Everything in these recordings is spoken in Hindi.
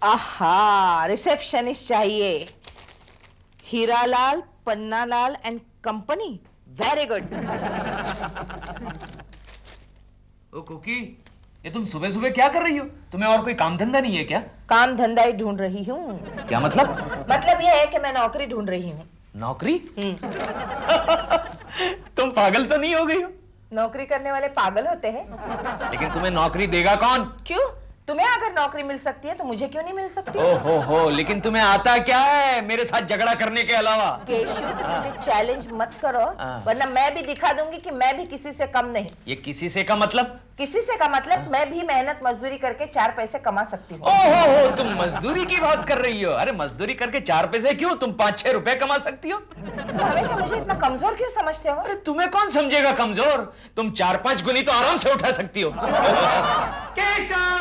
आहा, रिसेप्शनिस्ट चाहिए। Hiralal, Pannalal and company. Very good. ओ कोकी, ये तुम सुबह सुबह क्या कर रही हो? तुम्हें और कोई काम धंधा नहीं है क्या? काम धंधा ही ढूंढ रही हूँ। क्या मतलब? मतलब यह है कि मैं नौकरी ढूंढ रही हूँ। नौकरी? तुम पागल तो नहीं हो गई हो? नौकरी करने वाले पागल होते हैं। लेकिन तुम्हें नौकरी देगा कौन? क्यों? तुम्हें अगर नौकरी मिल सकती है तो मुझे क्यों नहीं मिल सकती? हो, लेकिन तुम्हें आता क्या है मेरे साथ झगड़ा करने के अलावा? केशु, मुझे चैलेंज मत करो, वरना मैं भी दिखा दूंगी कि मैं भी किसी से कम नहीं। ये किसी से का मतलब? किसी से का मतलब मैं भी मेहनत मजदूरी करके 4 पैसे कमा सकती हूँ। हो, तुम मजदूरी की बात कर रही हो? अरे मजदूरी करके 4 पैसे क्यों, तुम 5-6 रुपए कमा सकती हो। तुम हमेशा मुझे इतना कमजोर क्यों समझते हो? अरे तुम्हें कौन समझेगा कमजोर? तुम 4-5 गुनी तो आराम से उठा सकती हो। केशव!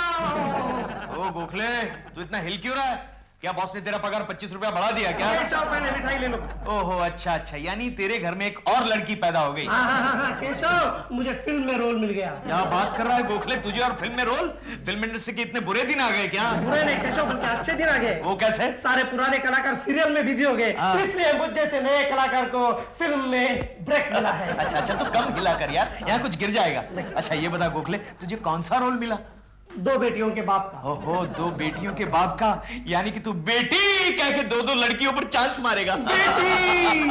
ओ गोखले, तू इतना हिल क्यों रहा है? क्या बॉस ने तेरा पगार 25 रुपया बढ़ा दिया क्या? केशव, पहले मिठाई ले लो। ओहो, अच्छा, यानी तेरे घर में एक और लड़की पैदा हो गई। हाँ, केशव, मुझे फिल्म में रोल मिल गया। क्या बात कर रहा है गोखले, तुझे और फिल्म में रोल? फिल्म इंडस्ट्री के इतने बुरे दिन आ गए क्या? बुरे नहीं केशव, बल्कि अच्छे दिन आ गए। वो कैसे? सारे पुराने कलाकार सीरियल में बिजी हो गए, इसलिए मुझ जैसे नए कलाकार को फिल्म में ब्रेक मिला है। अच्छा, तो कम हिला कर यार, यहाँ कुछ गिर जाएगा। अच्छा ये बता गोखले, तुझे कौन सा रोल मिला? 2 बेटियों के बाप का। ओहो, 2 बेटियों के बाप का, यानी कि तू बेटी कह के 2 लड़कियों पर चांस मारेगा। बेटी!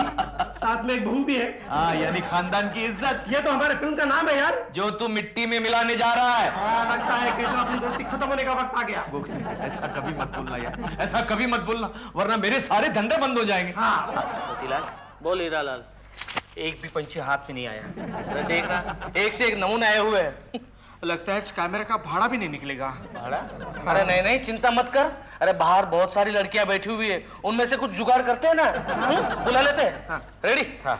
साथ में एक बहू भी है। हाँ, यानी खानदान की इज्जत। ये तो हमारे फिल्म का नाम है यार। जो तू मिट्टी में मिलाने जा रहा है। लगता है केशव, अपनी दोस्ती खत्म होने का वक्त आ गया। गोखले, ऐसा कभी मत बोलना यार, ऐसा कभी मत बोलना, वरना मेरे सारे धंधे बंद हो जाएंगे। हाँ। मोतीलाल, बोल हीरालाल, एक भी पंछी हाथ में नहीं आया। अरे देखना, एक से एक नमूने आए हुए हैं। लगता है कैमरे का भाड़ा भी नहीं निकलेगा। भाड़ा? अरे नहीं, चिंता मत कर। अरे बाहर बहुत सारी लड़कियां बैठी हुई है, उनमें से कुछ जुगाड़ करते हैं ना। बुला लेते हैं। हाँ। रेडी? हाँ।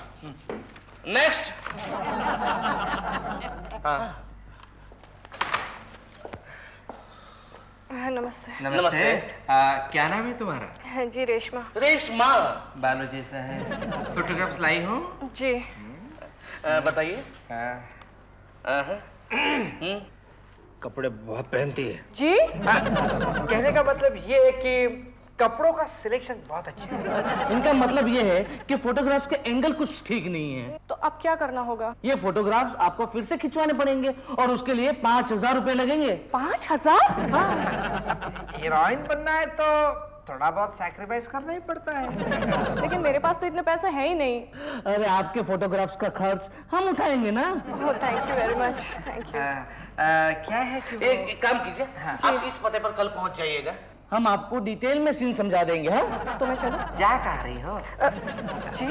नेक्स्ट। हाँ। नमस्ते। नमस्ते। क्या नाम है तुम्हारा? हाँ जी, रेशमा। रेशमा बालो जैसा है। फोटोग्राफ्स लाई हो? जी। बताइए। कपड़े बहुत पहनती है जी? कहने का मतलब ये है कि कपड़ों का सिलेक्शन बहुत अच्छा है। इनका मतलब ये है कि फोटोग्राफ्स के एंगल कुछ ठीक नहीं है। तो अब क्या करना होगा? ये फोटोग्राफ्स आपको फिर से खिंचवाने पड़ेंगे और उसके लिए 5000 रुपए लगेंगे। 5000? हीरोइन बनना है तो थोड़ा बहुत सैक्रिफाइस करना ही पड़ता है। लेकिन मेरे पास तो इतने पैसे हैं ही नहीं। अरे आपके फोटोग्राफ्स का खर्च हम उठाएंगे ना। Thank you very much. Thank you. क्या है कि एक काम कीजिए, आप इस पते पर कल पहुंच जाइएगा, हम आपको डिटेल में सीन समझा देंगे। हाँ, तो मैं चलूं? जा कह रही हो? जी?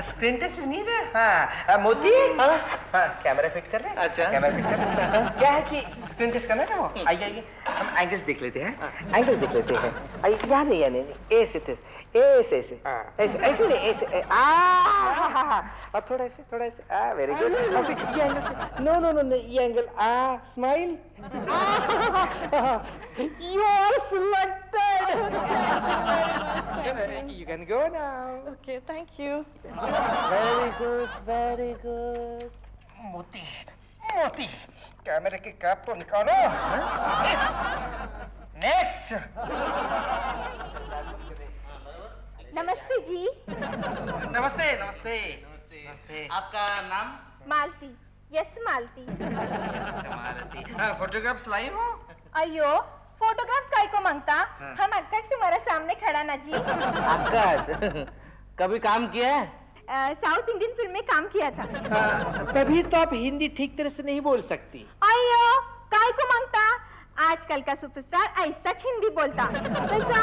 स्क्रीन टेस्ट नहीं है? हाँ, मोती। हाँ, कैमरा फिट कर रहे हैं। अच्छा। कैमरा फिट कर रहे हैं। क्या है कि स्क्रीन टेस्ट करना है ना वो। आइए, हम एंगल्स देख लेते हैं। एंगल्स देख लेते हैं। आइए, यहाँ नहीं, ऐसे ऐसे नहीं, ऐसे। और थोड़ा ऐसे। Very good. और फिर ये एंगल से। नो, ये angle. Smile. You are selected. You can go now. Okay, thank you. Very good. मोती, कैमरे की कैप तो निकालो। नेक्स्ट। नमस्ते जी। नमस्ते। आपका नाम? मालती। यस मालती। फोटोग्राफ्स लाई हो? अयो, फोटोग्राफ्स काय को मांगता? हम अक्काज तुम्हारा सामने खड़ा ना जी। आकाश, कभी काम किया है? साउथ इंडियन फिल्म में काम किया था। तभी तो आप हिंदी ठीक तरह से नहीं बोल सकती। अयो, काय को मांगता? आजकल का सुपरस्टार ऐसा हिंदी बोलता। वैसा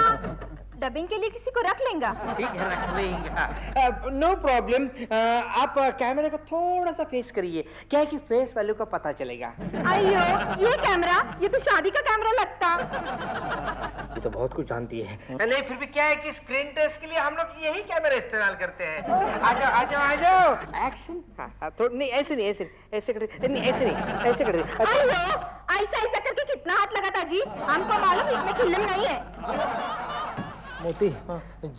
डबिंग के लिए किसी को रख लेंगे? ठीक है, रख लेंगे। No problem. आप कैमरे को थोड़ा सा फेस करिए, क्या है कि फेस वैल्यू का पता चलेगा। अयो, ये कैमरा, ये तो शादी का कैमरा लगता। ये तो बहुत कुछ जानती है। नहीं, फिर भी क्या है कि स्क्रीन टेस्ट के लिए हम लोग यही कैमरा इस्तेमाल करते हैं। आ जाओ। एक्शन। हाँ, थोड़ा नहीं, ऐसे नहीं, ऐसे कर। अयो, ऐसा करके कितना हाथ लगाता जी? हमको मालूम इसमें फिल्म नहीं है। मोती,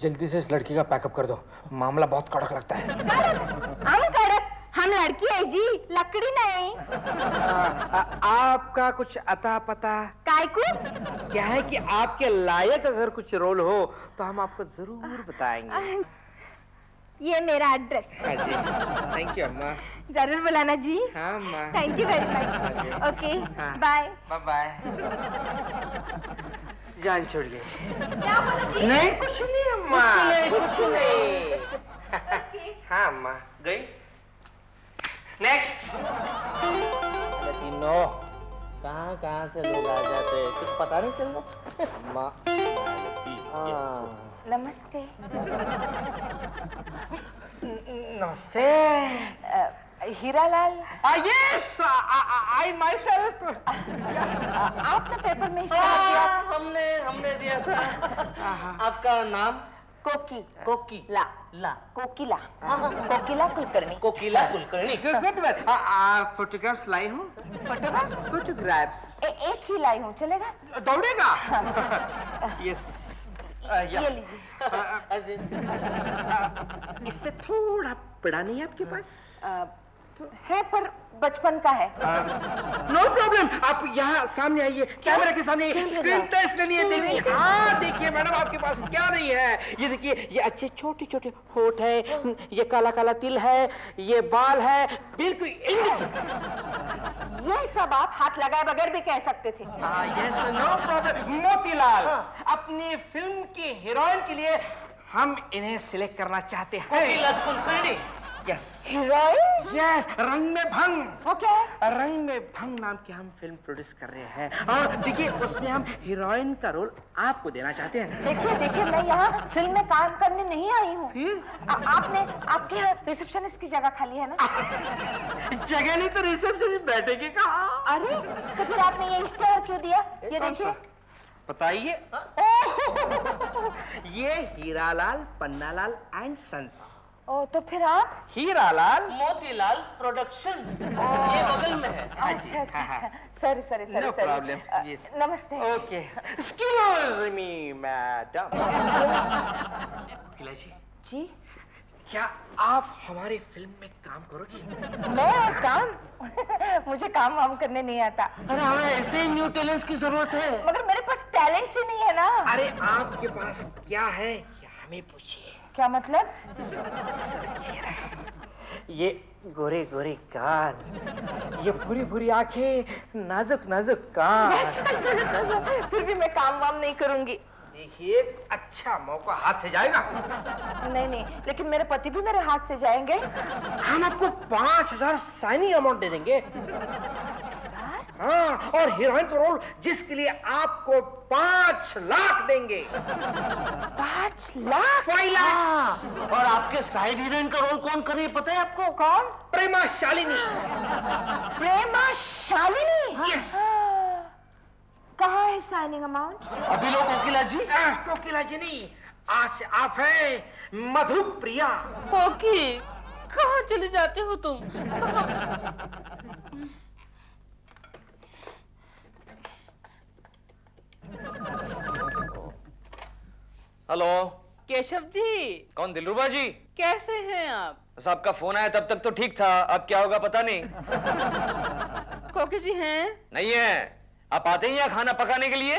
जल्दी से इस लड़की का पैकअप कर दो, मामला बहुत कड़क लगता है। कड़क? हम कड़क? हम लड़की है जी, लकड़ी नहीं। आपका कुछ अता पता काय को? क्या है कि आपके लायक अगर कुछ रोल हो तो हम आपको जरूर बताएंगे। ये मेरा एड्रेस। हाँ जी, थैंक यू अम्मा। जरूर बुलाना जी। हाँ अम्मा। Thank you very much. Okay, bye. Bye bye. जान छोड़िए। क्या बोला जी? नहीं कुछ नहीं अम्मा, कुछ नहीं। हाँ अम्मा, गई। नेक्स्ट। तीनों कहाँ से लोग आ जाते हैं कुछ पता नहीं चल रहा। अम्मा। नमस्ते। नमस्ते। Hiralal, yes, I my self. आपने पेपर में इश्तेहार दिया। हमने दिया था। आपका नाम? कोकी कोकिला। कोकिला कोकिला कुलकर्णी। कोकिला कुलकर्णी। गुड। फोटोग्राफ्स लाई हूँ। फोटोग्राफ्स एक ही लाई हूँ, चलेगा? दौड़ेगा। यस। ये लीजिए। इससे थोड़ा बड़ा नहीं है आपके पास? है पर बचपन का है। नो प्रॉब्लम, आप यहाँ सामने आइए, कैमरा के सामने। स्क्रीन टेस्ट लेनी है, देखिए। हाँ देखिए मैडम, आपके पास क्या नहीं है। ये देखिए, ये अच्छे छोटे छोटे होठ है, ये काला काला तिल है, ये बाल है, बिल्कुल ये सब आप हाथ लगाए बगैर भी कह सकते थे। Yes, no problem. मोतीलाल, अपनी फिल्म की हीरोइन के लिए हम इन्हें सिलेक्ट करना चाहते हैं। Yes heroine? यस, रंग में भंग। ओके। रंग में भंग नाम की हम फिल्म प्रोड्यूस कर रहे हैं और देखिए उसमें हम हीरोइन का रोल आपको देना चाहते हैं। देखिए मैं यहाँ फिल्म में काम करने नहीं आई हूँ। फिर आपने आपके यहाँ रिसेप्शनिस्ट की जगह खाली है ना? जगह नहीं तो रिसेप्शन बैठेगी कहाँ? अरे तो फिर आपने ये इश्तेहार क्यों दिया? ये देखिए। बताइए। ये हीरालाल पन्नालाल एंड सन्स। ओ तो फिर आप? हीरालाल मोतीलाल प्रोडक्शंस, ये बगल में है। अच्छा। सॉरी। No problem. Yes. नमस्ते। Okay, excuse me madam. जी क्या आप हमारी फिल्म में काम करोगी? मैं काम मुझे काम वाम करने नहीं आता। अरे हमें ऐसे न्यू टैलेंट्स की जरूरत है। मगर मेरे पास टैलेंट ही नहीं है ना। अरे आपके पास क्या है ये हमें पूछिए। क्या मतलब? चेहरा, ये गोरे गोरे गाल, ये भूरी भूरी आंखें, नाजुक नाजुक कान। फिर भी मैं काम वाम नहीं करूंगी। देखिए अच्छा मौका हाथ से जाएगा। नहीं, लेकिन मेरे पति भी मेरे हाथ से जाएंगे। हम आपको 5,000 साइनिंग अमाउंट दे देंगे। हाँ, और हीरोइन का रोल जिसके लिए आपको 5 लाख देंगे। 5 लाख? 5 लाख। और आपके साइड हीरोइन का रोल कौन करे पता है आपको? कौन? प्रेमा शालिनी। प्रेमा शालिनी? यस। कहाँ है साइनिंग अमाउंट? अभी लो कोकिला जी। कोकिला जी नहीं, आज से आप हैं मधुप्रिया। कोकी, कहाँ चले जाते हो तुम? हेलो, केशव जी। कौन? दिलरुबा जी। कैसे हैं आप? बस आपका फोन आया तब तक तो ठीक था, अब क्या होगा पता नहीं। कोकी जी हैं? नहीं है। आप आते ही यहाँ खाना पकाने के लिए?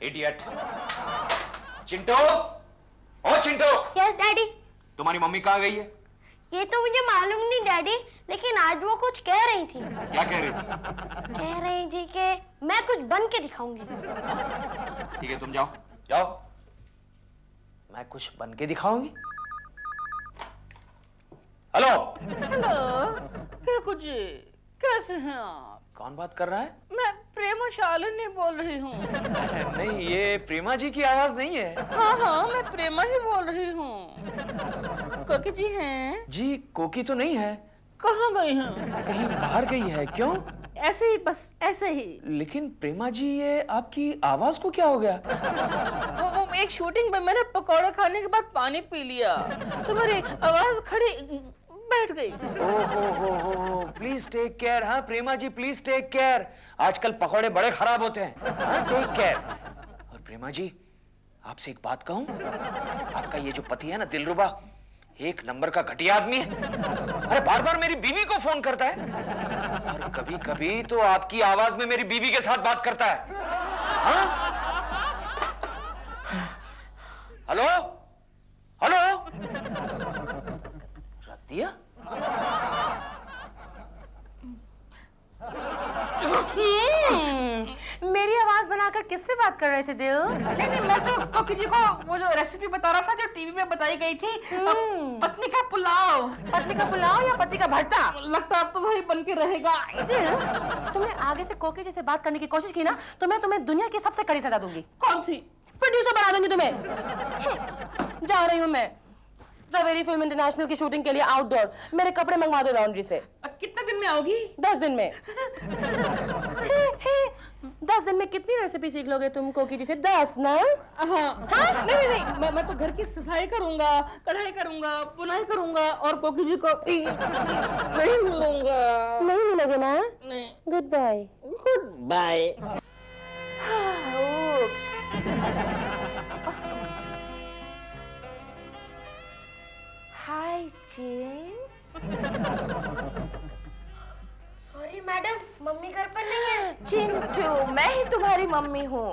इडियट। चिंटू, ओ चिंटू। Yes daddy. तुम्हारी मम्मी कहाँ गई है? ये तो मुझे मालूम नहीं डैडी, लेकिन आज वो कुछ कह रही थी। क्या कह रही थी? कह रही थी कि मैं कुछ बन के दिखाऊंगी। ठीक है, तुम जाओ। मैं कुछ बन के दिखाऊंगी। हेलो। क्या कुछ? कैसे हैं आप? कौन बात कर रहा है? मैं प्रेमा शालिनी बोल रही हूँ। नहीं, ये प्रेमा जी की आवाज नहीं है। हाँ, मैं प्रेमा ही बोल रही हूँ। कोकी जी हैं? जी, कोकी तो नहीं है। कहाँ गई हैं? कहीं बाहर गई है। क्यों? ऐसे ही, बस ऐसे ही। लेकिन प्रेमा जी, ये आपकी आवाज को क्या हो गया? वो एक शूटिंग में मैंने पकौड़े खाने के बाद पानी पी लिया तो मेरी आवाज खड़ी बैठ गई। ओहो, प्लीज टेक केयर। हाँ Prema ji, please take care. आजकल पकौड़े बड़े खराब होते हैं। Take care. और प्रेमा जी, आपसे एक बात कहूं? आपका ये जो पति है ना दिलरुबा, एक नंबर का घटिया आदमी है। अरे बार बार मेरी बीवी को फोन करता है और कभी कभी तो आपकी आवाज में मेरी बीवी के साथ बात करता है। हाँ? हेलो हेलो, रख दिया। मेरी आवाज बनाकर किससे बात कर रहे थे दिल? नहीं, मैं तो कोकी जी को वो जो रेसिपी बता रहा था जो टीवी में बताई गई थी, पत्नी का पुलाव। पत्नी का पुलाव या पति का भरता? लगता अब तो वही बन के रहेगा। दिल, तुमने आगे से कोकी जी से बात करने की कोशिश की ना तो मैं तुम्हें दुनिया की सबसे कड़ी सजा दूंगी। कौन सी? प्रोड्यूसर बना दूंगी तुम्हें। जा रही हूँ मैं सवेरी फिल्म इंटरनेशनल की शूटिंग के लिए आउटडोर। मेरे कपड़े मंगवा दो लॉन्ड्री से। कितने दिन में आओगी? 10 दिन में। 10 दिन में कितनी रेसिपी सीख लोगे तुम कोकी जी से? 10 ना? हाँ। नहीं, मैं तो घर की सफाई करूंगा, कढ़ाई करूंगा, बुनाई करूंगा और कोकी जी को नहीं मिलूंगा। नहीं मिलोगे ना? नहीं। Good bye. Good bye. Hi James. Sorry madam, mummy घर पर नहीं है। चिंटू, मैं ही तुम्हारी मम्मी हूँ।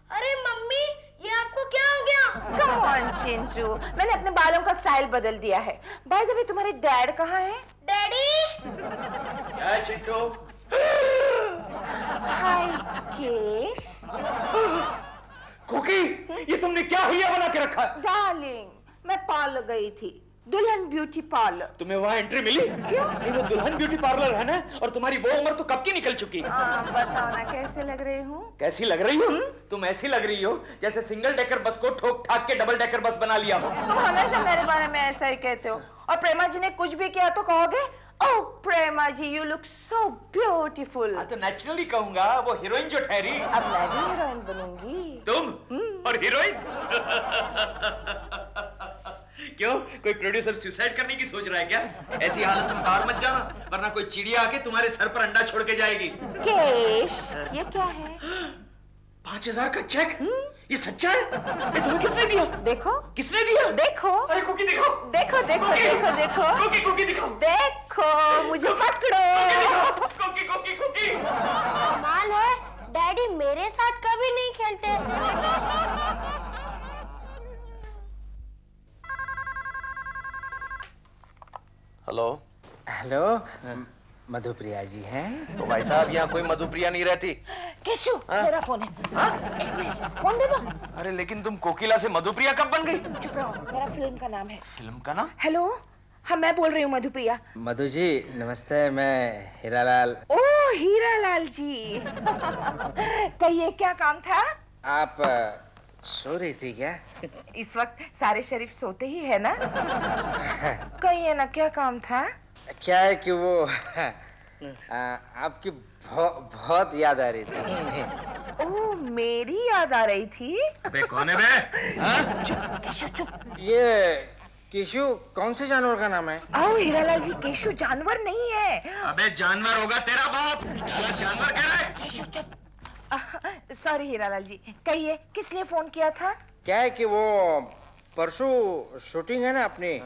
अरे मम्मी, ये आपको क्या हो गया? कम ऑन चिंटू, मैंने अपने बालों का स्टाइल बदल दिया है। बाय द वे, तुम्हारे डैड कहाँ हैं? डैडी। क्या है चिंटू? हाय केश। कुकी, ये तुमने क्या हुलिया बना के रखा है? डार्लिंग, मैं पार्लर गई थी, दुल्हन ब्यूटी पार्लर। तुम्हें वहाँ एंट्री मिली? क्यों? नहीं, वो दुल्हन ब्यूटी पार्लर है ना, और तुम्हारी वो उम्र तो कब की निकल चुकी। बताओ ना, कैसे लग रही हूँ? कैसी लग रही हो? तुम ऐसी लग रही हो जैसे सिंगल डेकर बस को ठोक ठाक के डबल डेकर बस बना लिया हो। तुम हमेशा मेरे बारे में ऐसा ही कहते हो, और प्रेमा जी ने कुछ भी किया तो कहोगे ओह प्रेमा जी, यू लुक सो ब्यूटीफुल। तो नेचुरली कहूंगा, वो हीरोइन जो ठहरी। अब मैं भी हीरोइन बनूंगी। तुम और हीरोइन? क्यों, कोई प्रोड्यूसर सुसाइड करने की सोच रहा है क्या? ऐसी हालत में बाहर मत जाना, वरना कोई चिड़िया आके तुम्हारे सर पर अंडा छोड़ के जाएगी। केश, ये क्या है? 5000 का चेक? ये सच्चा है? ये तुम्हें किसने दिया? देखो। किसने दिया? देखो। अरे कुकी दिखाओ। देखो देखो देखो देखो। कुकी दिखाओ। देखो, मुझे पकड़ो। कुकी। कमाल है, डैडी मेरे साथ कभी नहीं खेलते। हेलो। हेलो, मधुप्रिया जी हैं? तो भाई साहब, यहाँ कोई मधुप्रिया नहीं रहती। केशु, मेरा फोन है। फोन दे दो। अरे लेकिन तुम कोकिला से मधुप्रिया कब बन गई? तुम चुप रहो, मेरा फिल्म का नाम है। फिल्म का नाम? हेलो, हाँ मैं बोल रही हूँ मधुप्रिया। मधु जी नमस्ते, मैं हीरालाल। ओह हीरालाल जी। कहिए क्या काम था? आप सो रही थी क्या? इस वक्त सारे शरीफ सोते ही है ना? कहिए ना, क्या काम था? क्या है कि वो आपकी बहुत याद आ रही थी। ओह, मेरी याद आ रही थी? अबे कौन है बे? चुप केशु, चुप। ये केशु कौन से जानवर का नाम है? आओ हीरालाल जी, केशु जानवर नहीं है। अबे जानवर होगा तेरा बाप। जानवर कह रहा है? केशु चुप। सॉरी हीरालाल जी, कहिए किस लिए फोन किया था? क्या है कि वो परसों शूटिंग है ना अपने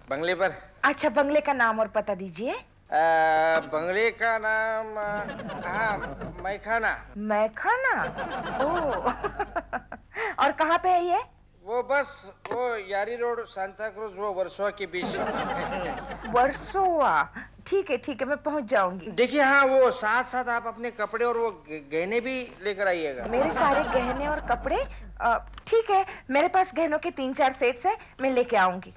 बंगले पर। अच्छा, बंगले का नाम और पता दीजिए। बंगले का नाम मैखाना। मैखाना? ओह। और कहाँ पे है ये? वो बस वो यारी रोड, सांता क्रूज, वो वर्सोवा के बीच। वर्सोवा? ठीक है, मैं पहुंच जाऊंगी। देखिए, हाँ वो साथ साथ आप अपने कपड़े और वो गहने भी लेकर आइएगा। मेरे सारे गहने और कपड़े? ठीक है, मेरे पास गहनों के 3-4 सेट्स हैं, मैं लेके आऊंगी।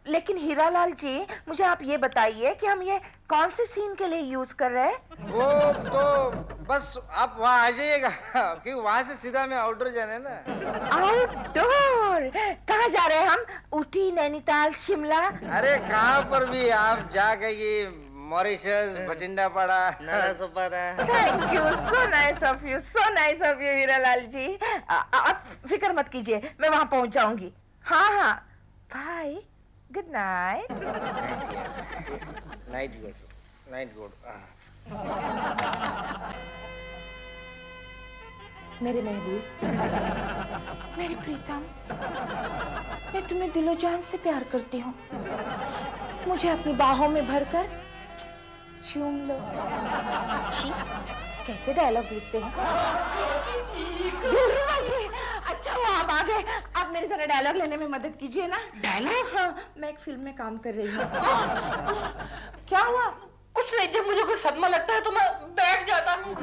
लेकिन हीरालाल जी, मुझे आप ये बताइए कि हम ये कौन से सीन के लिए यूज कर रहे हैं? वो तो बस आप वहाँ आ जाइएगा, क्योंकि वहाँ से सीधा मैं आउटडोर जाना है ना। आउटडोर? कहाँ जा रहे हैं हम? ऊटी, नैनीताल, शिमला? अरे कहाँ पर भी आप जाके Mauritius, Bhatindapada, Nalasopara. Thank you, so nice of you, Hiralal ji. आप फिक्र मत कीजिए, मैं वहां पहुंच जाऊंगी। हाँ, bye, good night. Night good. मेरे महबूब, मेरे प्रीतम, मैं तुम्हें दिलो जान से प्यार करती हूँ। मुझे अपनी बाहों में भरकर चूम लो। छी, कैसे डायलॉग्स लिखते हैं। दिलरुबा जी, अच्छा वो आप आ गए। आप मेरे जरा डायलॉग लेने में मदद कीजिए ना। डायलॉग? हाँ, मैं एक फिल्म में काम कर रही हूँ। क्या हुआ? कुछ नहीं, जब मुझे कोई सदमा लगता है तो मैं बैठ जाता हूँ।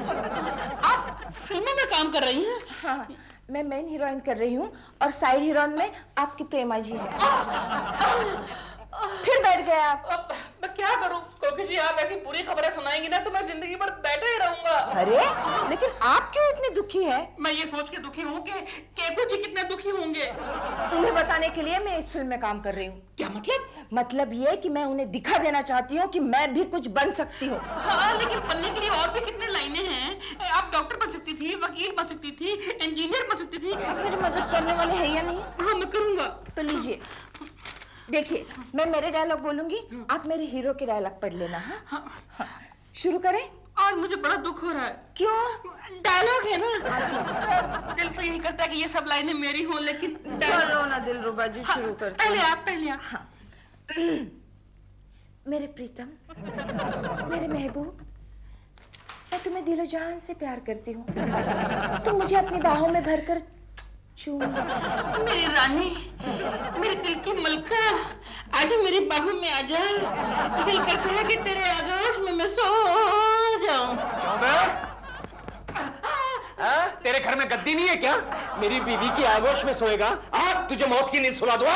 आप फिल्मों में काम कर रही हैं? हाँ, मैं मेन हीरोइन कर रही हूँ और साइड हीरोइन में आपकी प्रेमा जी है। फिर बैठ गए आप। अब मैं क्या करूं? कोकी जी, आप ऐसी बुरी खबरें सुनाएंगी ना तो मैं जिंदगी भर बैठा ही रहूंगा। अरे, लेकिन आप क्यों इतने दुखी हैं? मैं ये सोच के दुखी हूँ कि केको जी कितने दुखी होंगे। उन्हें बताने के लिए मैं इस फिल्म में काम कर रही हूँ। क्या मतलब? मतलब ये कि मैं उन्हें दिखा देना चाहती हूँ कि मैं भी कुछ बन सकती हूँ। हाँ, लेकिन बनने के लिए और भी कितने लाइनें हैं। आप डॉक्टर बन सकती थी, वकील बन सकती थी, इंजीनियर बन सकती थी। मेरी मदद करने वाले हैं या नहीं? हाँ, मैं करूंगा। तो लीजिए, देखिए, मैं मेरे डायलॉग बोलूंगी, आप मेरे हीरो के डायलॉग पढ़ लेना। हाँ? हाँ। शुरू करें? और मुझे बड़ा दुख हो रहा है। क्यों? डायलॉग है ना। दिल तो यही करता है कि ये सब लाइनें मेरी हों, लेकिन चलो ना दिलरुबा जी, शुरू करते हैं। पहले आप। हाँ। मेरे प्रीतम, मेरे महबूब, मैं तुम्हें दिलो जान से प्यार करती हूँ। तुम मुझे अपनी बाहों में भरकर चूम लो। मेरी रानी, मेरे दिल की मलका, आजा मेरी बाहों में आजा। दिल करता है कि तेरे आगोश में मैं सो जाऊं। तेरे घर में गद्दी नहीं है क्या? मेरी बीवी की आगोश में सोएगा? आज तुझे मौत की नींद सुला दूं।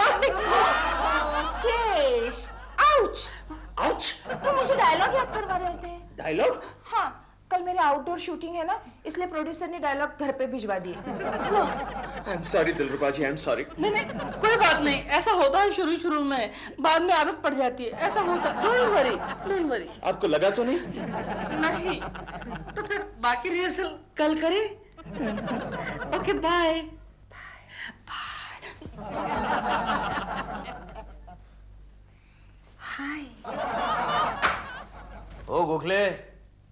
केश, आउच। आउच? वो मुझे डायलॉग याद करवा रहे थे। डायलॉग? हाँ, कल मेरे आउटडोर शूटिंग है ना, इसलिए प्रोड्यूसर ने डायलॉग घर पे भिजवा दिए। I am sorry Dilruba ji, I am sorry. नहीं, कोई बात नहीं। ऐसा होता है शुरू में, बाद में आदत पड़ जाती है। ऐसा होता है। Don't worry. आपको लगा तो नहीं? नहीं। तो फिर बाकी रिहर्सल कल करें? Okay, bye. हाय। ओ गोखले,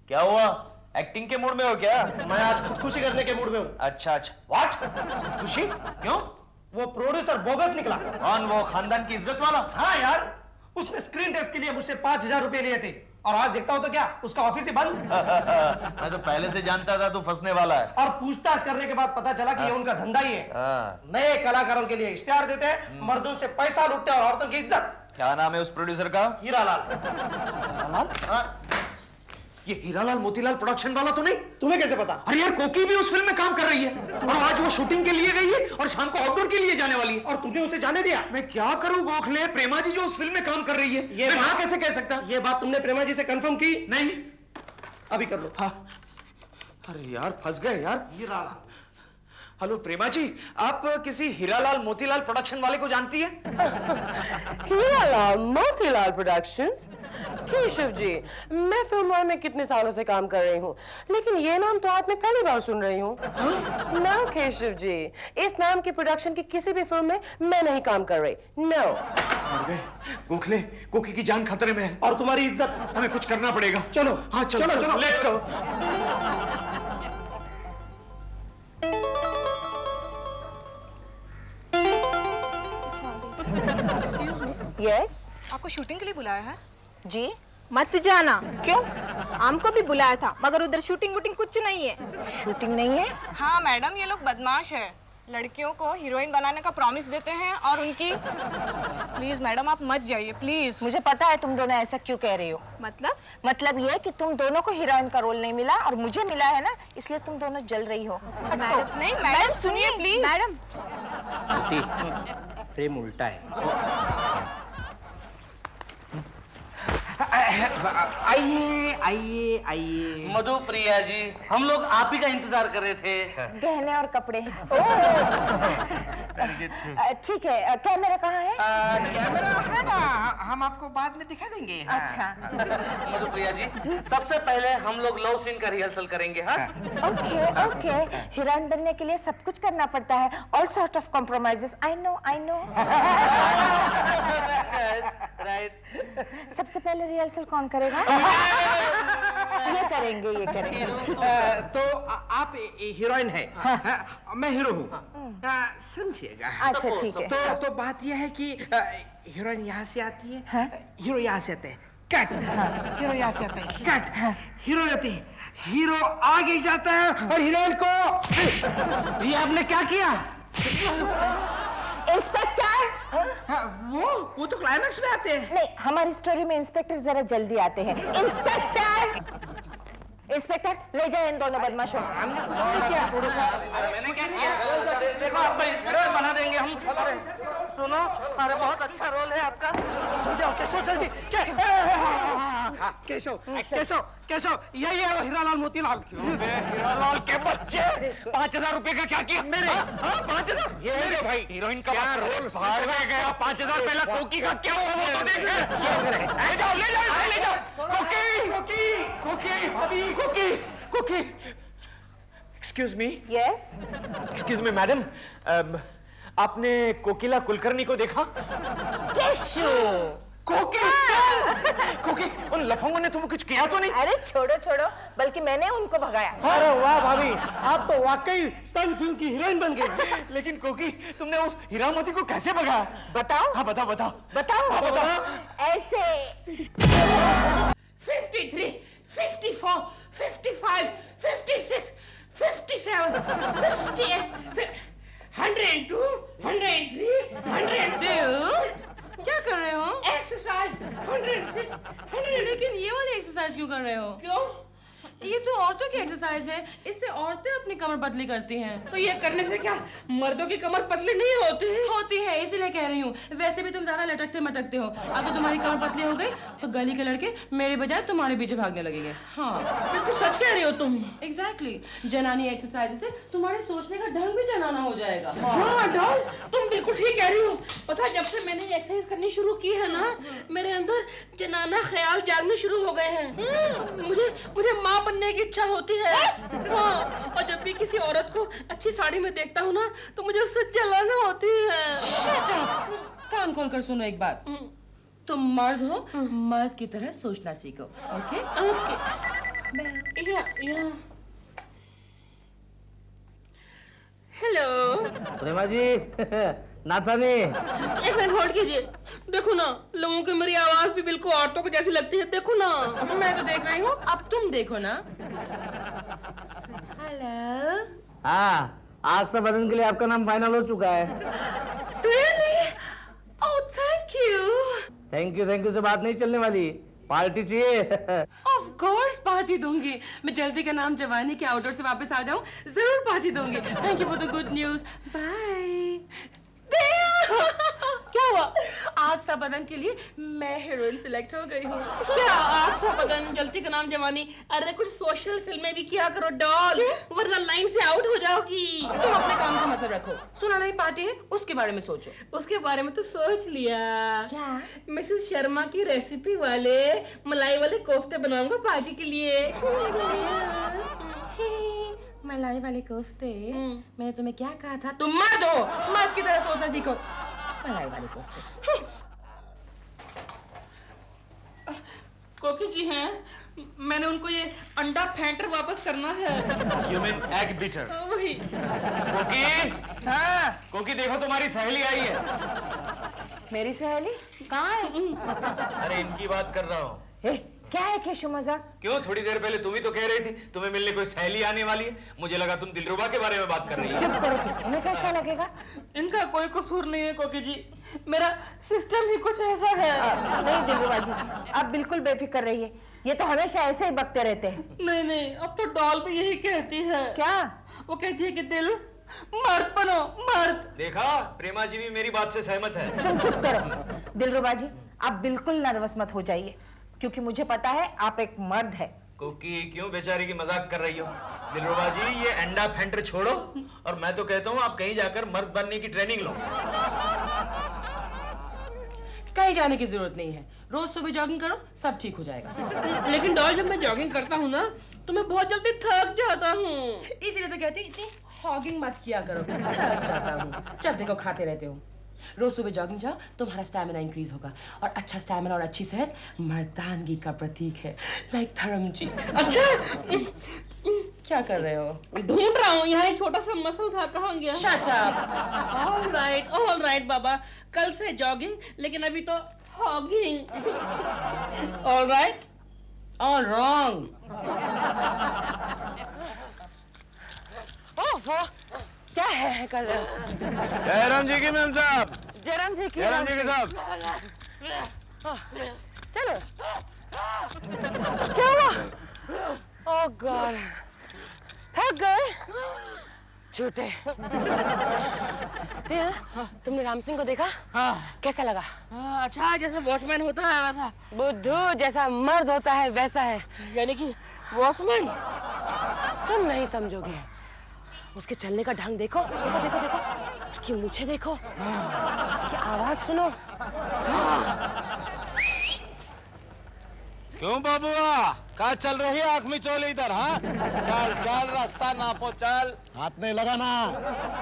क्या हुआ? एक्टिंग के मूड में हो क्या? मैं आज खुदकुशी करने के मूड में हूँ। अच्छा। व्हाट? खुशी? क्यों? वो प्रोड्यूसर बोगस निकला। कौन? वो खानदान की इज्जत वाला? हाँ यार, उसने स्क्रीन टेस्ट के लिए मुझसे 5,000 रुपए लिए थे और आज देखता हूँ तो क्या, उसका ऑफिस ही बंद। मैं तो पहले से जानता था तू फंसने वाला है। और पूछताछ करने के बाद पता चला कि ये उनका धंधा ही है। नए कलाकारों के लिए इश्तेहार देते हैं, मर्दों से पैसा लूटते हैं और औरतों की इज्जत। क्या नाम है उस प्रोड्यूसर का? हीरालाल। हीरालाल? हाँ। ये हीरालाल मोतीलाल प्रोडक्शन वाला तो नहीं? तुम्हें कैसे पता? अरे यार, कोकी भी उस फिल्म में काम कर रही है और आज वो शूटिंग के लिए गई है और शाम को आउटडोर के लिए जाने वाली है। और तुमने उसे जाने दिया? मैं क्या करूं गोखले, प्रेमा जी जो उस फिल्म में काम कर रही है, ये मैं कैसे कह सकता? ये बात तुमने प्रेमा जी से कंफर्म की? नहीं। अभी कर लो। हाँ। अरे यार, फंस गए यार। हीरालाल। हेलो प्रेमा जी, आप किसी हीरालाल मोतीलाल प्रोडक्शन वाले को जानती है? हीरालाल मोतीलाल प्रोडक्शंस? केशव जी, मैं फिल्मों में कितने सालों से काम कर रही हूँ, लेकिन ये नाम तो आज मैं पहली बार सुन रही हूँ। ना केशव जी, इस नाम की प्रोडक्शन की किसी भी फिल्म में मैं नहीं काम कर रही। नो। मर गए गोखले, कोकी की जान खतरे में है और तुम्हारी इज्जत। हमें कुछ करना पड़ेगा। चलो। हाँ चलो, let's go. Excuse me, yes. आपको शूटिंग के लिए बुलाया है? जी। मत जाना। क्यों? हमको भी बुलाया था, मगर उधर शूटिंग वूटिंग कुछ नहीं है। शूटिंग नहीं है? हाँ मैडम, ये लोग बदमाश है। लड़कियों को हीरोइन बनाने का प्रॉमिस देते हैं और उनकी। प्लीज मैडम, आप मत जाइए प्लीज। मुझे पता है तुम दोनों ऐसा क्यों कह रही हो। मतलब ये कि तुम दोनों को हीरोइन का रोल नहीं मिला और मुझे मिला है ना, इसलिए तुम दोनों जल रही हो। नहीं मैडम, सुनिए प्लीज। मैडम, फ्रेम उल्टा है। आइए। मधुप्रिया जी, हम लोग आप ही का इंतजार कर रहे थे। गहने और कपड़े। ठीक है, कैमरा कहाँ है? कैमरा है ना, हम आपको बाद में दिखा देंगे। अच्छा। मधुप्रिया जी, सबसे पहले हम लोग लव सीन का रिहर्सल करेंगे। हाँ? ओके। हीरोइन बनने के लिए सब कुछ करना पड़ता है। All sort of compromises. I know. Right. सबसे पहले रिहर्सल कौन करेगा? ये करेंगे ये करेंगे ठीक तो आप हीरोइन है, मैं हीरो हूँ, समझिएगा। अच्छा ठीक है। तो बात यह है कि हीरोइन यहाँ से आती है, हीरो यहाँ से आता है, कट। हीरो यहाँ से आता है, कट। हीरो आती है, हीरो आगे जाता है और हीरोइन को। ये आपने क्या किया? इंस्पेक्टर। वो तो क्लाइमेक्स में आते हैं। नहीं, हमारी स्टोरी में इंस्पेक्टर जरा जल्दी आते हैं। इंस्पेक्टर ले जाए इन दोनों बदमाशों को। मैंने क्या किया? देखो आपको इंस्पेक्टर बना देंगे हम। सुनो, अरे बहुत अच्छा रोल है आपका। जल्दी आओ केशव, जल्दी। केशव केशव केशव, यही है वो हीरालाल मोतीलाल। हीरालाल के बच्चे, 5,000 रुपए का क्या किया? मेरे 5,000? ये मेरे भाई हीरोइन का क्या रोल भाड़ में गया। 5,000 पहला कोकी का क्या हुआ वो तो देख। ले जाओ ले जाओ ले जाओ। कोकी कोकी कोकी भाभी कोकी कोकी। Excuse me. Yes. Excuse me madam, आपने कोकिला कुलकर्णी को देखा? केशव। कोकी कोकी, उन लफंगों ने तुमको कुछ किया तो नहीं? अरे छोड़ो छोड़ो, बल्कि मैंने उनको भगाया। अरे वाह भाभी, आप तो वाकई स्टंट फिल्म की हीरोइन बन गई। लेकिन कोकी, तुमने उस हीरामोती को कैसे भगाया? बताओ। हाँ बताओ बताओ बताओ। हाँ, बताओ। ऐसे 53, 54, 55, 56, 57, 58, 102, 103, 104। क्या कर रहे हो? एक्सरसाइज 106, 100। लेकिन ये वाली एक्सरसाइज क्यों कर रहे हो? क्यों? ये तो औरतों की एक्सरसाइज है, इससे औरतें अपनी कमर पतली करती हैं। तो ये करने से क्या मर्दों की कमर पतली नहीं होती? होती है, इसीलिए कह रही हूँ। वैसे भी तुम ज्यादा लटकते मटकते हो। अगर तुम्हारी कमर पतली हो गई तो गली के लड़के मेरे बजाय तुम्हारे पीछे भागने लगेंगे। हाँ बिल्कुल सच कह रही हो तुम। एग्जैक्टली। जनानी एक्सरसाइज से तुम्हारे सोचने का ढंग भी जनाना हो जाएगा। हाँ डॉल, तुम बिल्कुल ठीक कह रही हो। पता है, जब से मैंने एक्सरसाइज करनी शुरू की है ना, मेरे अंदर जनाना ख्याल जागने शुरू हो गए हैं। मुझे माँ बनने की इच्छा होती है। हाँ, और जब भी किसी औरत को अच्छी साड़ी में देखता हूँ ना, तो मुझे उससे जलन होती है। Shut up! कान खोल कर सुनो एक बात। तुम मर्द हो, मर्द की तरह सोचना सीखो। Okay okay. हेलो प्रेमा जी, नाथानी। एक मिनट होल्ड कीजिए। देखो ना, लोगों की मेरी आवाज भी बिल्कुल औरतों को जैसी लगती है। देखो ना। मैं तो देख रही हूँ, अब तुम देखो ना। हेलो। हाँ, आग से बदन के लिए आपका नाम फाइनल हो चुका है। Really? Oh, thank you. Thank you से बात नहीं चलने वाली, पार्टी चाहिए। Of course पार्टी दूंगी। मैं जल्दी का नाम जवानी के आउटडोर से वापस आ जाऊं, जरूर पार्टी दूंगी। Thank you for the good news. Bye. क्या हुआ? आग सा बदन के लिए मैं हीरोइन सिलेक्ट हो गई हूँ। क्या आग सा बदन, जलती का नाम जवानी? अरे कुछ सोशल फिल्में भी किया करो डॉल, वरना लाइन से आउट हो जाओगी। तुम अपने काम से मतलब रखो। सुना नहीं पार्टी है, उसके बारे में सोचो। उसके बारे में तो सोच लिया। क्या? मिसेस शर्मा की रेसिपी वाले मलाई वाले कोफ्ते बनाऊंगा पार्टी के लिए। मलाई वाले कोफ्ते? मैंने तुम्हें क्या कहा था? तुम मर्द हो, मर्द की तरह सोचना सीखो। मलाई वाले कोफ्ते। कोकी जी हैं, मैंने उनको ये अंडा फेंटर वापस करना है। You mean egg beater? वही। कोकी, हाँ। कोकी देखो तुम्हारी सहेली आई है। मेरी सहेली कहाँ है? अरे इनकी बात कर रहा हूँ। क्या है केशव मजाक? क्यों, थोड़ी देर पहले तुम ही तो कह रही थी तुम्हें मिलने कोई सहेली आने वाली है। मुझे लगा तुम दिलरुबा के बारे में बात कर रही हो। चुप करो तुम, उन्हें कैसा लगेगा? इनका कोई कसूर नहीं है कोकी जी, मेरा सिस्टम ही कुछ ऐसा है। नहीं दिलरुबा जी, आप बिल्कुल बेफिक्र रहिए। ये तो हमेशा ऐसे ही बकते रहते हैं। नहीं, अब तो डॉल भी यही कहती है। क्या? वो कहती है कि दिल मर्द बनो, मर्द। देखा, प्रेमा जी भी मेरी बात से सहमत है। तुम चुप करो। दिलरुबा जी, आप बिल्कुल नर्वस मत हो जाइए, क्योंकि मुझे पता है आप एक मर्द है। कोकी क्यों बेचारी की मजाक कर रही हो? दिलरुबा जी, ये अंडा फेंटर छोड़ो और मैं तो कहता हूँ आप कहीं जाकर मर्द बनने की ट्रेनिंग लो। कहीं जाने की जरूरत नहीं है, रोज सुबह जॉगिंग करो, सब ठीक हो जाएगा। लेकिन डॉल, जब मैं जॉगिंग करता हूँ ना, तो मैं बहुत जल्दी थक जाता हूँ। इसीलिए तो कहती हूँ इतनी हॉगिंग मत किया करो, थक जाता हूँ। जब देखो खाते रहते हो। रोज सुबह जॉगिंग जाओ, तुम्हारा स्टैमिना इंक्रीज होगा। और अच्छा स्टैमिना और अच्छी सेहत मर्दानगी का प्रतीक है, लाइक धर्म जी। अच्छा, क्या कर रहे हो? ढूंढ रहा हूँ, यहाँ एक छोटा सा मसल था, कहाँ गया? Shut up! ऑल राइट बाबा, कल से जॉगिंग, लेकिन अभी तो hugging. All right, All wrong. ओफो, क्या है कर रहे हो? जयराम जी की मैम साहब, जयराम जी की साहब। चलो। क्या हुआ? ओह गॉड, थक गए? झूठे। तुमने राम सिंह को देखा? हाँ। कैसा लगा? अच्छा, जैसे वॉचमैन होता है वैसा। बुद्धू जैसा मर्द होता है वैसा है। यानी कि वॉचमैन? तुम नहीं समझोगे। उसके चलने का ढंग देखो, देखो देखो देखो, उसकी मूछें देखो, उसकी आवाज सुनो। क्यों बाबुआ, कहाँ चल रही है आँख में चोली इधर? हाँ, चल चल, रास्ता नापो, चल। हाथ नहीं लगाना,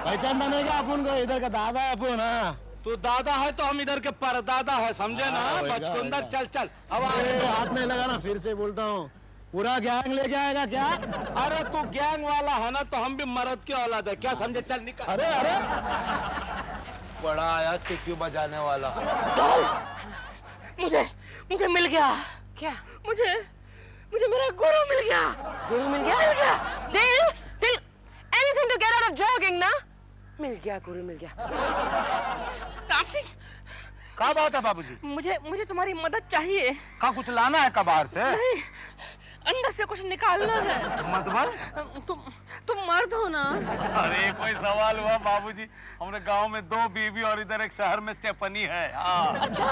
पहचानता नहीं क्या अपन को? इधर का दादा है अपन। हाँ, तू दादा है तो हम इधर के परदादा है, समझे ना? बचकुंदर, चल चल। अब हाथ नहीं लगाना, फिर से बोलता हूँ। पूरा गैंग लेके आएगा क्या? अरे तू गैंग वाला है ना, तो हम भी मर्द की औलाद है, क्या समझे? चल निकल। अरे अरे, बड़ा आया सीटी बजाने वाला। मुझे मिल गया। क्या? मुझे मेरा गुरु मिल गया। गुरु मिल गया? दिल anything to get out of jogging ना? मिल गया, गुरु मिल गया। राम सिंह, क्या बात है बाबूजी? मुझे तुम्हारी मदद चाहिए। क्या कुछ लाना है का बाहर से? नहीं, अंदर से कुछ निकालना है। मतलब? तुम मर्द हो ना? अरे कोई सवाल हुआ बाबूजी? हमारे गांव में 2 बीवी और इधर एक शहर में स्टेफनी है। अच्छा,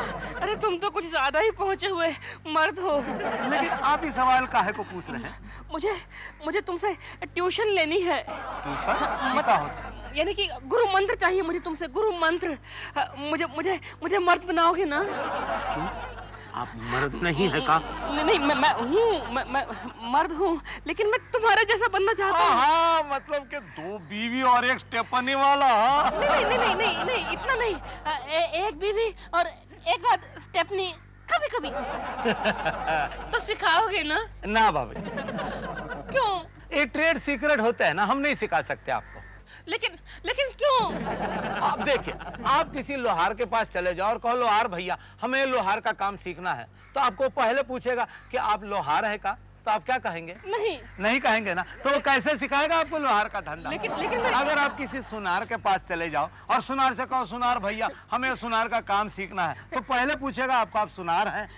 अरे तुम तो कुछ ज्यादा ही पहुंचे हुए मर्द हो। लेकिन आप ही सवाल काहे को पूछ रहे हैं? मुझे तुमसे ट्यूशन लेनी है। ट्यूशन? क्या होता है? यानी कि गुरु मंत्र चाहिए मुझे तुमसे, गुरु मंत्र। मुझे मर्द बनाओगे ना? क्यों? आप मर्द नहीं है का? नहीं, मैं हूँ, मैं मर्द हूँ, लेकिन मैं तुम्हारे जैसा बनना चाहता हूँ। हाँ, मतलब कि 2 बीवी और एक स्टेफनी वाला। नहीं, इतना नहीं। एक बीवी और एक आध स्टेफनी, कभी कभी। तो सिखाओगे ना? ना बाबूजी। क्यों? ये ट्रेड सीक्रेट होता है ना, हम नहीं सिखा सकते आपको। लेकिन क्यों? आप देखिए, आप किसी लोहार के पास चले जाओ और कहो, लोहार भैया हमें लोहार का काम सीखना है, तो आपको पहले पूछेगा कि आप लोहार है का? तो आप क्या कहेंगे? नहीं कहेंगे ना, तो वो कैसे सिखाएगा आपको लोहार का धंधा? लेकिन अगर आप किसी सुनार के पास चले जाओ और सुनार से कहो, सुनार भैया हमें सुनार का काम सीखना है, तो पहले पूछेगा आपको, आप सुनार हैं?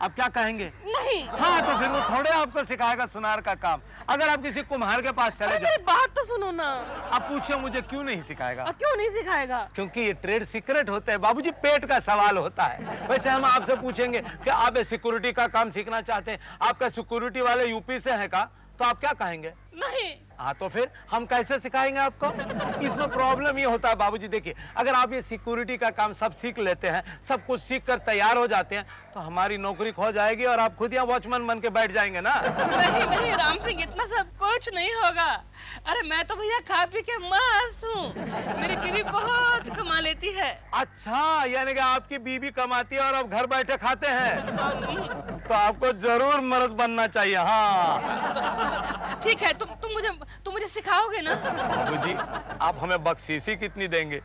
आप क्या कहेंगे? नहीं। हाँ, तो फिर वो थोड़े आपको सिखाएगा सुनार का काम। अगर आप किसी कुम्हार के पास चले जाओ, मेरी बात तो सुनो ना। आप पूछो मुझे क्यों नहीं सिखाएगा? क्यों नहीं सिखाएगा? क्योंकि ये ट्रेड सीक्रेट होता है बाबूजी, पेट का सवाल होता है। वैसे हम आपसे पूछेंगे कि आप सिक्योरिटी का काम सीखना चाहते हैं, आपका सिक्योरिटी वाले यूपी से है का? तो आप क्या कहेंगे? नहीं। हाँ, तो फिर हम कैसे सिखाएंगे आपको? इसमें प्रॉब्लम ये होता है बाबूजी, देखिए, अगर आप ये सिक्योरिटी का काम सब सीख लेते हैं, सब कुछ सीख कर तैयार हो जाते हैं, तो हमारी नौकरी खो जाएगी और आप खुद यहाँ वॉचमैन बन के बैठ जाएंगे ना। नहीं राम सिंह, इतना सब कुछ नहीं होगा। अरे मैं तो भैया खा पी के मस्त हूँ, मेरी बीवी बहुत कमा लेती है। अच्छा, यानी कि आपकी बीवी कमाती है और आप घर बैठे खाते हैं? तो आपको जरूर मर्द बनना चाहिए। हाँ, ठीक है, तुम मुझे सिखाओगे ना? बाबूजी, आप हमें बख्शीशी कितनी देंगे?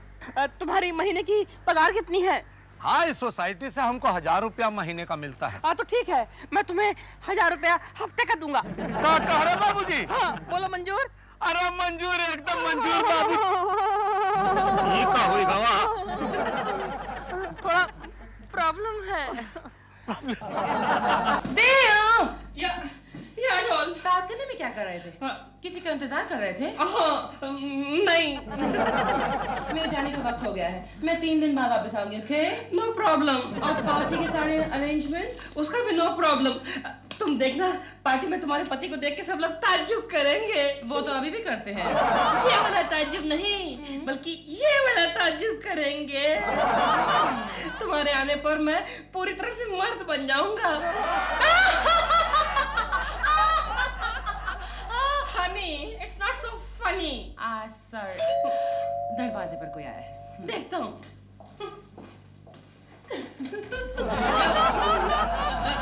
तुम्हारी महीने की पगार कितनी है? हाँ, इस सोसाइटी से हमको 1000 रुपया महीने का मिलता है। हाँ, तो ठीक है, मैं तुम्हें 1000 रुपया हफ्ते का दूंगा। क्या कह रहे बाबूजी? हाँ, बोलो मंजूर? अरे मंजूर, एकदम मंजूर बाबू। ये क्या हुई गवा? थोड़ा प्रॉब्लम है। बालकनी में क्या कर रहे थे? किसी का इंतजार कर रहे थे? नहीं। मेरे जाने का वक्त हो गया है, मैं 3 दिन बाद वापस आऊंगी। ओके? No problem. और पार्टी के सारे अरेंजमेंट्स? उसका भी नो प्रॉब्लम। तुम देखना, पार्टी में तुम्हारे पति को देख के सब लोग ताज्जुब करेंगे। वो तो अभी भी करते हैं। ये वाला ताज्जुब नहीं, बल्कि ये वाला ताज्जुब करेंगे। तुम्हारे आने पर मैं पूरी तरह से मर्द बन जाऊंगा। Honey, it's not so funny. Sorry, दरवाजे पर कोई आया है। देखता हूँ।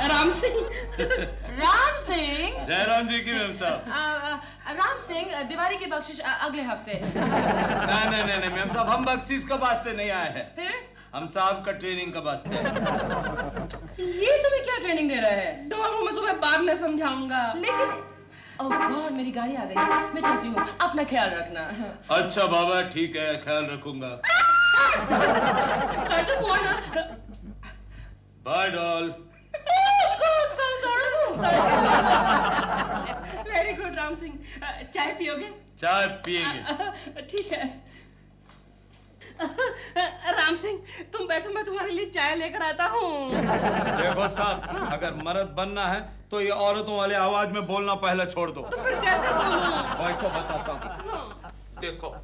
राम सिंह। राम सिंह। जयराम जी की मैम साहब। राम सिंह, दिवाली की बख्शिश अगले हफ्ते। नहीं मैम साहब, हम बख्शिश का वास्ते नहीं आए हैं। फिर? हम साहब का ट्रेनिंग का वास्ते। ये तुम्हें क्या ट्रेनिंग दे रहा है? डोरू, मैं तुम्हें बाद में समझाऊंगा। लेकिन ओह गॉड, मेरी गाड़ी आ गई है, मैं चलती हूँ, अपना ख्याल रखना। अच्छा बाबा, ठीक है, ख्याल रखूंगा। Bye doll. Very good Ram Singh. चाय पियोगे? चाय पिएंगे। ठीक है। राम सिंह, तुम बैठो, मैं तुम्हारे लिए चाय लेकर आता हूँ। देखो साहब, अगर मर्द बनना है तो ये औरतों वाले आवाज में बोलना पहले छोड़ दो। तो फिर कैसे बोलूं? बैठो, बताता हूँ। देखो,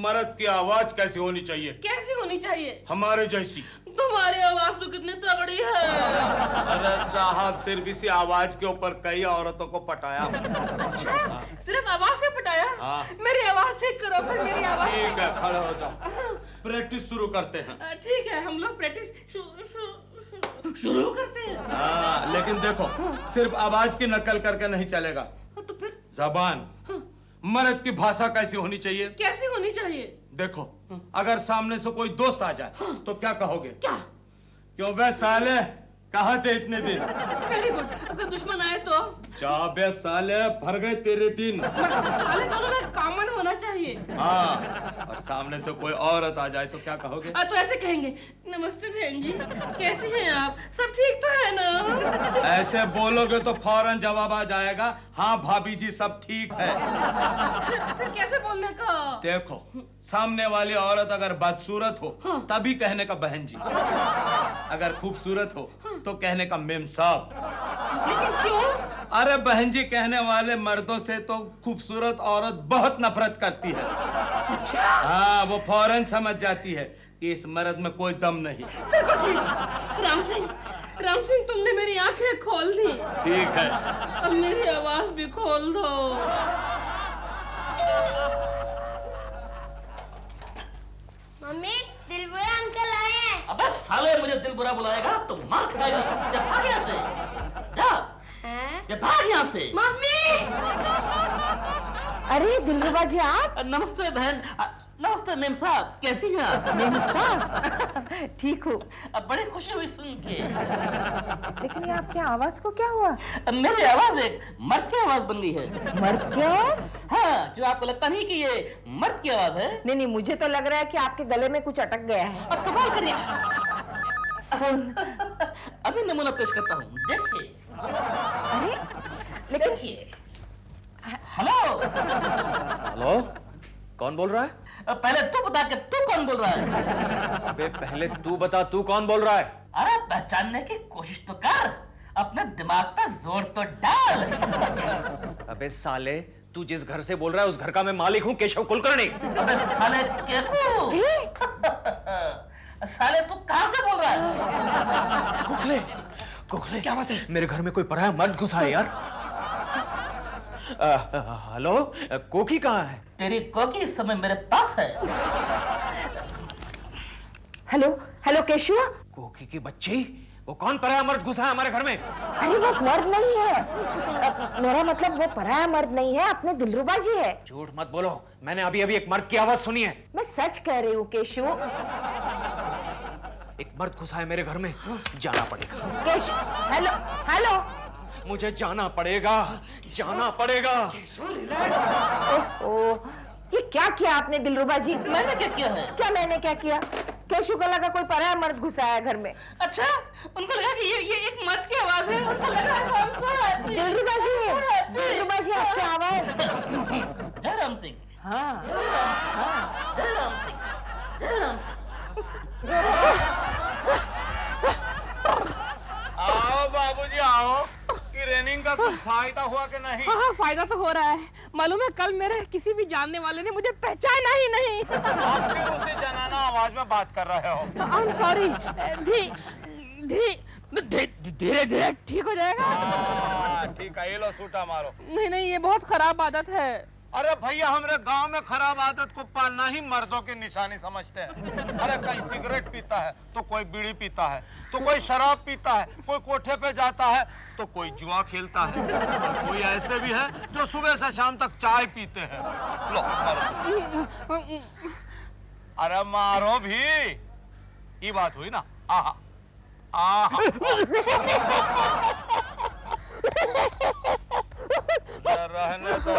मर्द की आवाज कैसी होनी चाहिए? कैसी होनी चाहिए? हमारे जैसी। तुम्हारी आवाज तो कितनी तगड़ी है। अरे साहब, सिर्फ इसी आवाज के ऊपर कई औरतों को पटाया। अच्छा, सिर्फ आवाज से पटाया? हाँ। मेरी आवाज चेक करो फिर, मेरी आवाज। ठीक है, खड़े हो जाओ, प्रैक्टिस शुरू करते हैं। ठीक है, हम लोग प्रैक्टिस शुरू करते हैं। हाँ, लेकिन देखो, सिर्फ आवाज की नकल करके नहीं चलेगा। तो फिर जबान। मर्द की भाषा कैसी होनी चाहिए? कैसी होनी चाहिए? देखो, अगर सामने से कोई दोस्त आ जाए तो क्या कहोगे? क्या? क्यों बे साले, कहाँ थे इतने दिन? Very good. अगर दुश्मन आए तो? जा बे साले, भर गए तेरे दिन। साले दोनों में कॉमन होना चाहिए। हाँ, और सामने से कोई औरत आ जाए तो क्या कहोगे? तो ऐसे कहेंगे, नमस्ते बहन जी, कैसी हैं आप? सब ठीक तो है ना? ऐसे बोलोगे तो फौरन जवाब आ जाएगा, हाँ भाभी जी सब ठीक है। फिर कैसे बोलने का? देखो, सामने वाली औरत अगर बदसूरत हो तभी कहने का बहन जी, अगर खूबसूरत हो तो कहने का मेम साहब। लेकिन क्यों? अरे बहन जी कहने वाले मर्दों से तो खूबसूरत औरत बहुत नफरत करती है। अच्छा? हाँ, वो फौरन समझ जाती है कि इस मर्द में कोई दम नहीं। बिल्कुल ठीक। राम सिंह, तुमने मेरी आंखें खोल दी। ठीक है, अब मेरी आवाज भी खोल दो। मम्मी, दिलबुरा अंकल आए हैं। अबे साले, मुझे दिल बुरा बुलाएगा तो मार खाएगा। जा भाग यहाँ से, जा। ये भाग यहाँ से। मम्मी! अरे दिलरुबा जी, आप? नमस्ते बहन। नमस्ते मेम साहब, कैसी हैं आप? मेम साहब? ठीक हूँ। बड़ी खुशी हुई सुन के। लेकिन ये आपकी आवाज को क्या हुआ? मेरी आवाज एक मर्द की आवाज बन गई है। मर्द की आवाज? हाँ, जो आपको लगता नहीं कि ये मर्द की आवाज है। नहीं, मुझे तो लग रहा है कि आपके गले में कुछ अटक गया है। अब कमाल करिए। फोन। अभी नमूना पेश करता हूँ, देखिए। अरे लेकिन देखिए। हेलो। हेलो, कौन बोल रहा है? पहले तू बता के तू कौन बोल रहा है? अबे पहले तू बता, तू कौन बोल रहा है? अरे पहचानने की कोशिश तो कर, अपने दिमाग पे जोर तो डाल। अबे साले, तू जिस घर से बोल रहा है उस घर का मैं मालिक हूँ, केशव कुलकर्णी। अबे साले केकू। साले तू कहाँ से बोल रहा है? गोखले, गोखले, क्या बात है? मेरे घर में कोई पराया मर्द घुसा है यार। हेलो, कोकी कहाँ है? तेरी कोकी इस समय मेरे पास है। हेलो केशव। कोकी की बच्ची, वो कौन पराया मर्द घुसा है हमारे घर में? अरे वो मर्द नहीं है, मेरा मतलब वो पराया मर्द नहीं है, अपने दिलरुबा जी है। झूठ मत बोलो, मैंने अभी अभी एक मर्द की आवाज सुनी है। मैं सच कह रही हूँ केशव। एक मर्द घुसा है मेरे घर में, जाना पड़ेगा। केशव, हेलो, मुझे जाना पड़ेगा, जाना पड़ेगा। ओह, ये क्या किया आपने दिलरुबा जी? मैंने क्या किया है? क्या मैंने क्या किया? केशव को लगा कोई पराया मर्द घुसा है घर में। अच्छा, उनको लगा कि ये एक मर्द की आवाज है। उनको लगा दिलरुबा जी आपकी आवाज। जयराम सिंह। हाँ, जयराम सिंह, जयराम सिंह। आओ बाबूजी आओ, कि ट्रेनिंग का कुछ फायदा हुआ कि नहीं? हाँ, फायदा तो हो रहा है। मालूम है, कल मेरे किसी भी जानने वाले ने मुझे पहचाना ही नहीं। आप फिर उसी जनाना आवाज में बात कर रहे हो। आई एम सॉरी। धीरे धीरे ठीक हो जाएगा। ठीक है, ये लो सूटा मारो। नहीं, ये बहुत खराब आदत है। अरे भैया हमारे गांव में खराब आदत को पालना ही मर्दों की निशानी समझते हैं। अरे कोई सिगरेट पीता है तो कोई बीड़ी पीता है, तो कोई शराब पीता है, कोई कोठे पे जाता है, तो कोई जुआ खेलता है, और कोई ऐसे भी है जो सुबह से शाम तक चाय पीते हैं। लो मारो। अरे मारो भी, ये बात हुई ना। आहा आहा रहने दो,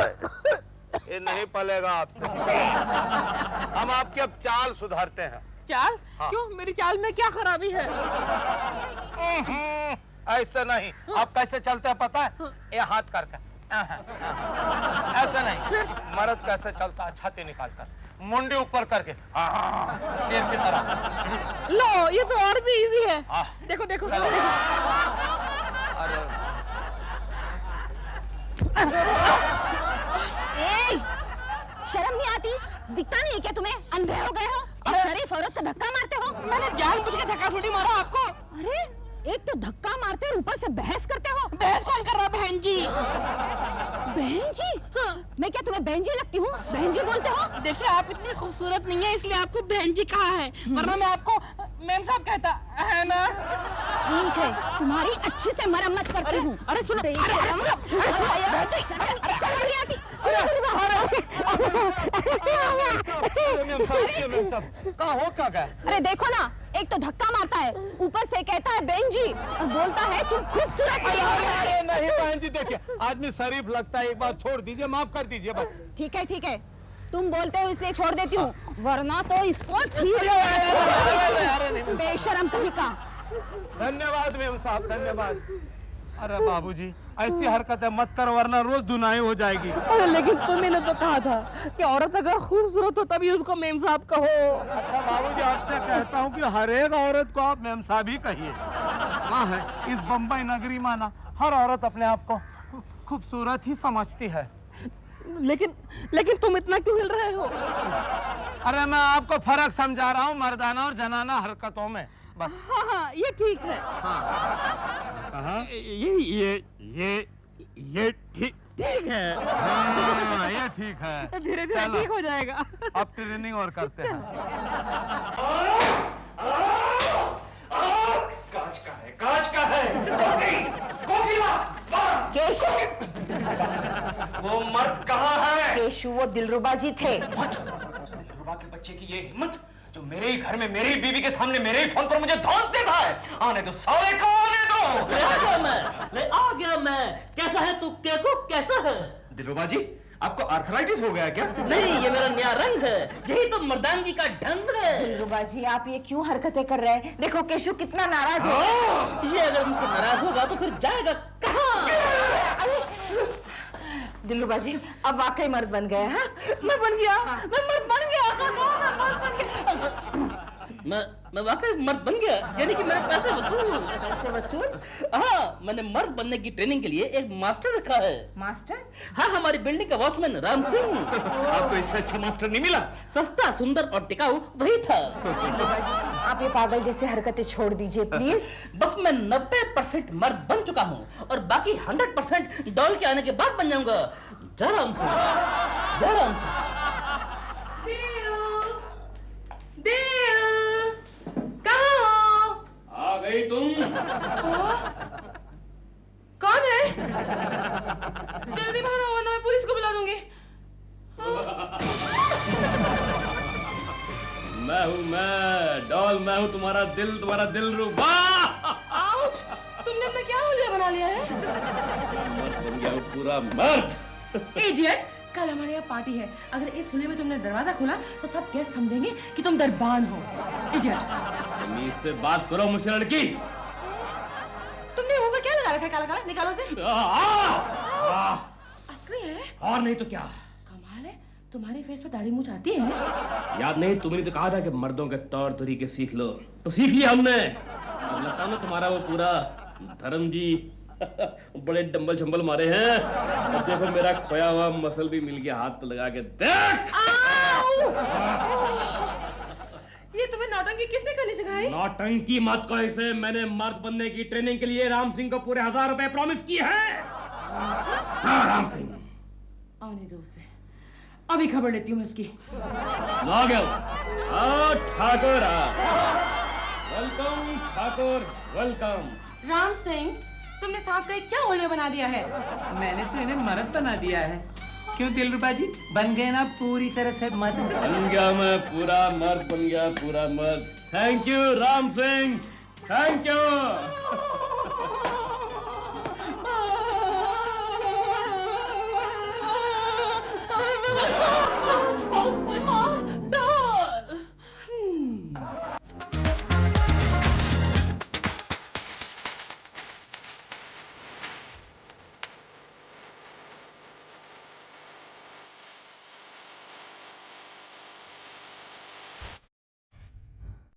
ये नहीं पलेगा आपसे। हम आपकी अब चाल सुधारते हैं। चाल? हाँ। क्यों, मेरी चाल में क्या खराबी है? ऐसे नहीं। आप कैसे चलते हैं पता है? ये हाथ करके ऐसे नहीं। मर्द कैसे चलता है? छाती निकाल कर, मुंडी ऊपर करके, शेर की तरह। लो, ये तो और भी इजी है। देखो देखो, देखो। अरे शर्म नहीं आती? दिखता नहीं है क्या तुम्हें? अंधे हो गए हो? एक शरीफ औरत का धक्का मारते हो? मैंने जानबूझ के धक्का थोड़ी मारा आपको। अरे एक तो धक्का मारते और ऊपर से बहस करते हो। बहस कौन कर रहा? बहन जी। बहन जी? हाँ। मैं क्या तुम्हें बहन जी लगती हूँ? बहन जी बोलते हो? देखिए, आप इतनी खूबसूरत नहीं है इसलिए आपको बहन जी कहा है, वरना मैं आपको मैम साहब कहता है ना। ठीक है, तुम्हारी अच्छी से मरम्मत करती हूँ। अरे सुनो, अरे देखो ना, एक तो धक्का मारता है, ऊपर से कहता है बहन जी, और बोलता है तुम खूबसूरत अरे नहीं बहन जी, देखिए आदमी शरीफ लगता है, एक बार छोड़ दीजिए, माफ कर दीजिए बस। ठीक है, तुम बोलते हो इसलिए छोड़ देती हूँ, वरना तो इसको ठीक बेशरम कहीं का। धन्यवाद मेम साहब, धन्यवाद। अरे बाबूजी, ऐसी हरकतें मत कर वरना रोज धुनाई हो जाएगी। अरे लेकिन तुमने तो कहा था कि औरत अगर खूबसूरत हो तभी उसको मेम साहब कहो। अच्छा बाबूजी, आपसे कहता हूँ कि हर एक औरत को आप मेम साहब ही कहिए। हाँ है, इस बम्बई नगरी माना हर औरत अपने आप को खूबसूरत ही समझती है। लेकिन तुम इतना क्यों हिल रहे हो? अरे मैं आपको फर्क समझा रहा हूँ मर्दाना और जनाना हरकतों में, बस। हाँ, ये ठीक है। हाँ। ये ठीक है। हाँ, ये ठीक है। धीरे धीरे ठीक हो जाएगा। अब ट्रेनिंग और करते हैं। कांच का है। केशु, वो मर्द कहाँ है? केशु वो दिलरुबा जी थे। दिलरुबा के बच्चे की ये हिम्मत, जो मेरे ही घर में मेरी बीवी के सामने मेरे ही फोन पर मुझे धौंस देता है। आने दो साले को, आने दो। ले आ गया मैं। कैसा है तू केको, कैसा है? दिलरुबा जी, आपको आर्थराइटिस हो गया क्या? नहीं, ये मेरा नया रंग है, यही तो मर्दानगी का ढंग है। दिलरुबा जी, आप ये क्यों हरकतें कर रहे हैं? देखो केशु कितना नाराज हो। ये अगर मुझसे नाराज होगा तो फिर जाएगा कहाँ? दिलरुबा जी, अब वाकई मर्द बन गए हैं। मैं बन गया, मैं मर्द बन गया। मैं वाकई मर्द बन गया, यानी कि मेरे पैसे वसूल। पैसे वसूल? हाँ, मैंने मर्द बनने की ट्रेनिंग के लिए एक मास्टर रखा है। मास्टर? हाँ, हमारी बिल्डिंग का वॉचमैन राम सिंह। आपको इससे अच्छा मास्टर नहीं मिला? सस्ता, सुंदर और टिकाऊ वही था। दिलरुबा जी, आप ये पागल जैसे हरकतें छोड़ दीजिए प्लीज। बस मैं 90% मर्द बन चुका हूँ और बाकी 100% डॉल के आने के बाद बन जाऊंगा। जयराम सिंह, जयराम सिंह। आ गई तुम? कौन है? जल्दी बाहर आओ वरना मैं पुलिस को बुला दूंगी। मैं हूँ, मैं डॉल, मैं हूँ तुम्हारा दिल रुबा। आउच! तुमने अपना क्या हुलिया बना लिया है? मर्द बन गया हूँ, पूरा मर्द। इडियट! कल हमारे यहाँ पार्टी है, अगर इस हुलिये में तुमने दरवाजा खोला तो सब गेस्ट समझेंगे कि तुम दरबान हो। इडियट! तमीज से बात करो मुझसे लड़की। तुमने मुंह पे क्या लगा रखा है काला काला? निकालो से। असली है? और नहीं तो क्या। कमाल है, तुम्हारे फेस पे दाढ़ी मूंछ आती है? याद नहीं, तुमने तो कहा था कि मर्दों के तौर तरीके सीख लो, तो सीख लिया हमने। अब लगता है ना तुम्हारा वो पूरा धर्म जी बड़े डंबल छंबल मारे हैं। अब देखो मेरा खोया हुआ मसल भी मिल गया, हाथ तो लगा के देख। ये तुम्हें नौटंकी किसने करनी सिखाई? नौटंकी मत कहो इसे। मैंने मर्द बनने की ट्रेनिंग के लिए राम सिंह को पूरे 1000 रुपए प्रॉमिस किए हैं। हाँ, राम सिंह। आने दो उसे, अभी खबर लेती हूँ मैं उसकी। आ गया ठाकुर, वेलकम ठाकुर, वेलकम। राम सिंह, तुमने साहब का क्या ओले बना दिया है? मैंने तो इन्हें मर्द बना दिया है। क्यों दिलरुबा जी, बन गए ना पूरी तरह से मर्द? बन गया मैं पूरा मर्द, बन गया पूरा मर्द। Thank you Ram Singh, thank you.